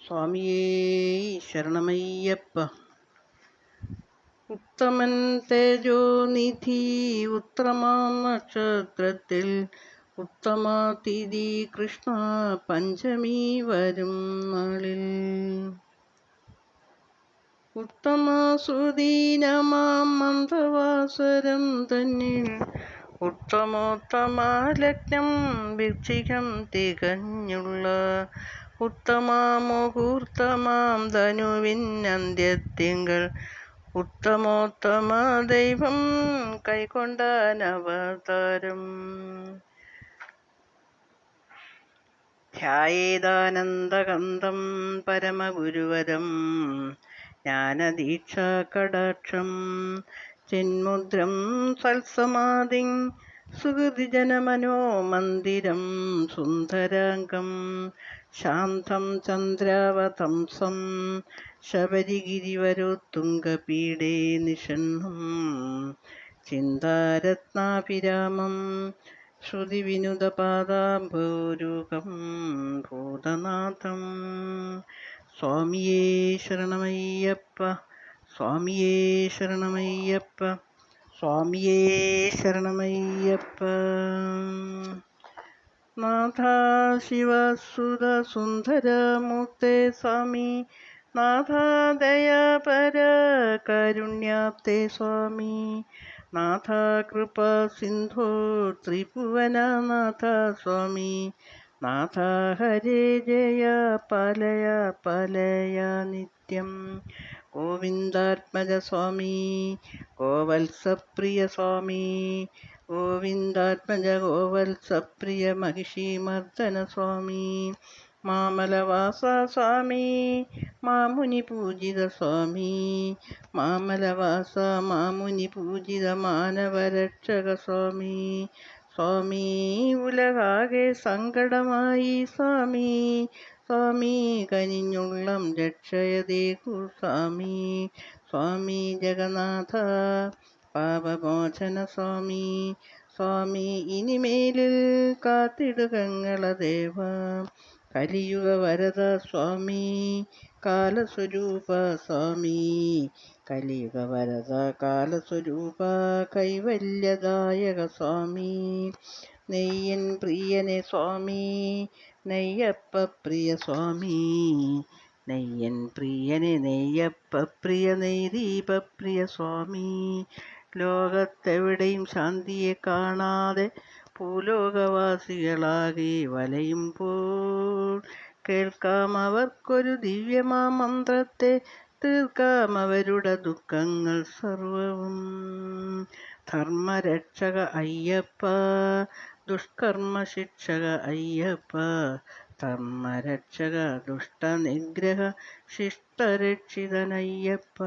സ്വാമിയേ ശരണമയ്യപ്പ. ഉത്തമൻ തേജോനിധി ഉത്തമാം നക്ഷത്രത്തിൽ ഉത്തമാതിഥി കൃഷ്ണ പഞ്ചമി വരും നാളിൽ ഉത്തമസുദീനമാം മന്ദവാസരം തന്നിൽ ഉത്തമോത്തമാലഗ്നം വൃശ്ചികം തികഞ്ഞുള്ള ഉത്തമമുഹൂർത്തമാം ധനുവിൻ അന്ത്യത്തിങ്കൾ ഉത്തമോത്തമ ദൈവം കൈക്കൊണ്ടാനവതാരം. ധ്യായേതാനന്ദകന്ദം പരമഗുരുവരം ജ്ഞാനദീക്ഷാകടാക്ഷം ചിന്മുദ്രം സൽസമാധിം സുഹൃതിജനമനോമന്ദിരം സുന്ദരാംഗം ശാന്തം ചന്ദ്രാവതംസം ശബരിഗിരിവരോത്തുംഗപീഠേ നിഷണ്ണം ചിന്താരത്നാഭിരാമം ശ്രുതിവിനുതപാദാംഭോരുകം ഭൂതനാഥം. സ്വാമിയേ ശരണമയ്യപ്പ. സ്വാമിയേ ശരണമയ്യപ്പ. സ്വാമിയേ ശരണമയ്യപ്പ. നാഥ ശിവസുത സുന്ദരമൂർത്തേ സ്വാമി, നാഥ ദയാപര കാരുണ്യാപ്തേ സ്വാമി, നാഥ കൃപാ സിന്ധോ ത്രിഭുവനനാഥ സ്വാമി, നാഥ ഹരേ ജയ പാലയ പാലയ നിത്യം. ഗോവിന്ദാത്മജ സ്വാമി, ഗോവത്സപ്രിയ സ്വാമി, ഗോവിന്ദാത്മജ ഗോവത്സപ്രിയ മഹിഷീമർദ്ദന സ്വാമി, മാമലവാസ സ്വാമി, മാമുനി പൂജിത സ്വാമി, മാമലവാസ മാമുനി പൂജിത മാനവരക്ഷക സ്വാമി, സ്വാമി ഉലകാകെ സങ്കടമായി സ്വാമി, സ്വാമി കനിഞ്ഞുള്ളം രക്ഷയതേകു സ്വാമി, സ്വാമി ജഗന്നാഥ പാപമോചന സ്വാമി, സ്വാമി ഇനിമേലിൽ കാത്തിടുകങ്ങള ദേവ, കലിയുഗ വരദ സ്വാമി, കാലസ്വരൂപ സ്വാമി, കലിയുഗ വരദ കാലസ്വരൂപ കൈവല്യദായക സ്വാമി, നെയ്യൻ പ്രിയനെ സ്വാമി, നെയ്യപ്പ പ്രിയ സ്വാമി, നെയ്യൻ പ്രിയനെ നെയ്യപ്പ പ്രിയ നെയ്ദീപ പ്രിയ സ്വാമി, ലോകത്തെവിടെയും ശാന്തിയെ കാണാതെ ഭൂലോകവാസികളാകെ വലയുമ്പോൾ കേൾക്കാം അവർക്കൊരു ദിവ്യമാ മന്ത്രത്തെ, തീർക്കാം അവരുടെ ദുഃഖങ്ങൾ സർവവും. ധർമ്മരക്ഷക അയ്യപ്പ, ദുഷ്കർമ്മ ശിക്ഷക അയ്യപ്പ, ധർമ്മരക്ഷക ദുഷ്ടനിഗ്രഹ ശിഷ്ടരക്ഷിതനയ്യപ്പ,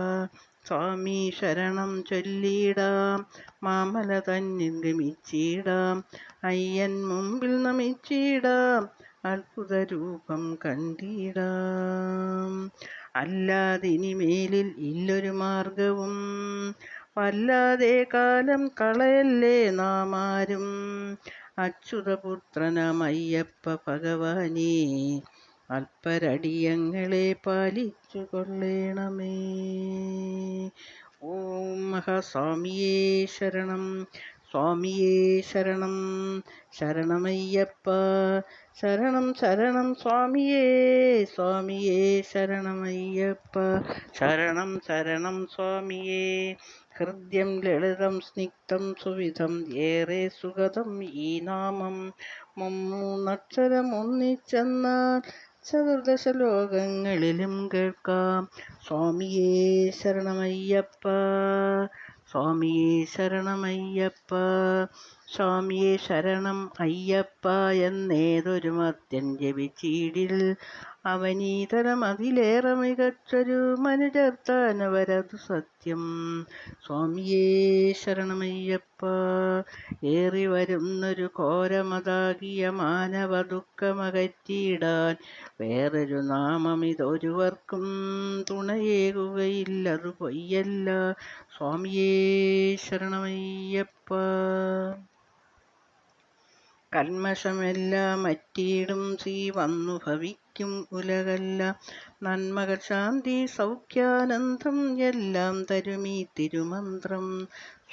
സ്വാമി ശരണം ചൊല്ലിടാം, മാമല തന്നിൽ ഗമിച്ചിടാം, അയ്യൻ മുമ്പിൽ നമിച്ചിടാം, അത്ഭുത രൂപം കണ്ടിടാം. അല്ലാതിനിമേലിൽ ഇല്ലൊരു മാർഗവും, വല്ലാതെ കാലം കളയല്ലേ നാമാരും, അച്യുതപുത്രനമയ്യപ്പ ഭഗവാനേ, അൽപ്പരടിയങ്ങളെ പാലിച്ചു കൊള്ളേണമേ. ഓം മഹാസ്വാമിയേ ശരണം. സ്വാമിയേ ശരണം. ശരണമയ്യപ്പ. ശരണം ശരണം സ്വാമിയേ. സ്വാമിയേ ശരണമയ്യപ്പ. ശരണം ശരണം സ്വാമിയേ. ഹൃദ്യം ലളിതം സ്നിഗ്ധം സുവിധം ഏറെ സുഗതം ഈ നാമം, മുമ്മൂന്നക്ഷരം ഒന്നിച്ചെന്നാൽ ചതുർദശ ലോകങ്ങളിലും കേൾക്കാം. സ്വാമിയേ ശരണമയ്യപ്പ. സ്വാമിയേ ശരണമയ്യപ്പ. സ്വാമിയേ ശരണം അയ്യപ്പ എന്നേതൊരു മർത്യൻ ജപിച്ചീടിൽ, അവനീതരം അതിലേറെ മികച്ചൊരു മനുജർത്താനവരതു സത്യം. സ്വാമിയേ ശരണമയ്യപ്പ. ഏറി വരുന്നൊരു ഘോരമതാകിയ മാനവ ദുഃഖമകറ്റിയിടാൻ വേറൊരു നാമമിതൊരുവർക്കും തുണയേകുകയില്ലതു പൊയ്യല്ല. സ്വാമിയേ ശരണമയ്യപ്പ. കൽമഷമെല്ലാം അറ്റിയിടും ശ്രീ വന്നു ഭവിക്കും നയിക്കും ഉലകെല്ലാം. നന്മകൾ ശാന്തി സൗഖ്യാനന്ദം എല്ലാം തരുമീ തിരുമന്ത്രം.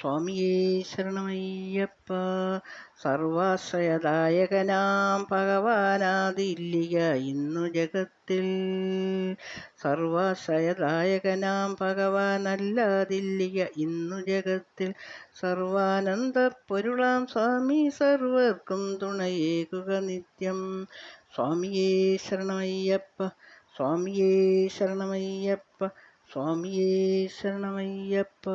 സ്വാമിയേ ശരണമയ്യപ്പ. സർവാശ്രയദായകനാം ഭഗവാനാദില്ലിക ഇന്നു ജഗത്തിൽ. സർവാശ്രയദായകനാം ഭഗവാനല്ലാതില്ലിക ഇന്നു ജഗത്തിൽ. സർവാനന്ദ പൊരുളാം സ്വാമി സർവർക്കും തുണയേകുക നിത്യം. സ്വാമിയേ ശരണമയ്യപ്പ. സ്വാമിയേ ശരണമയ്യപ്പ. സ്വാമിയേ ശരണമയ്യപ്പ.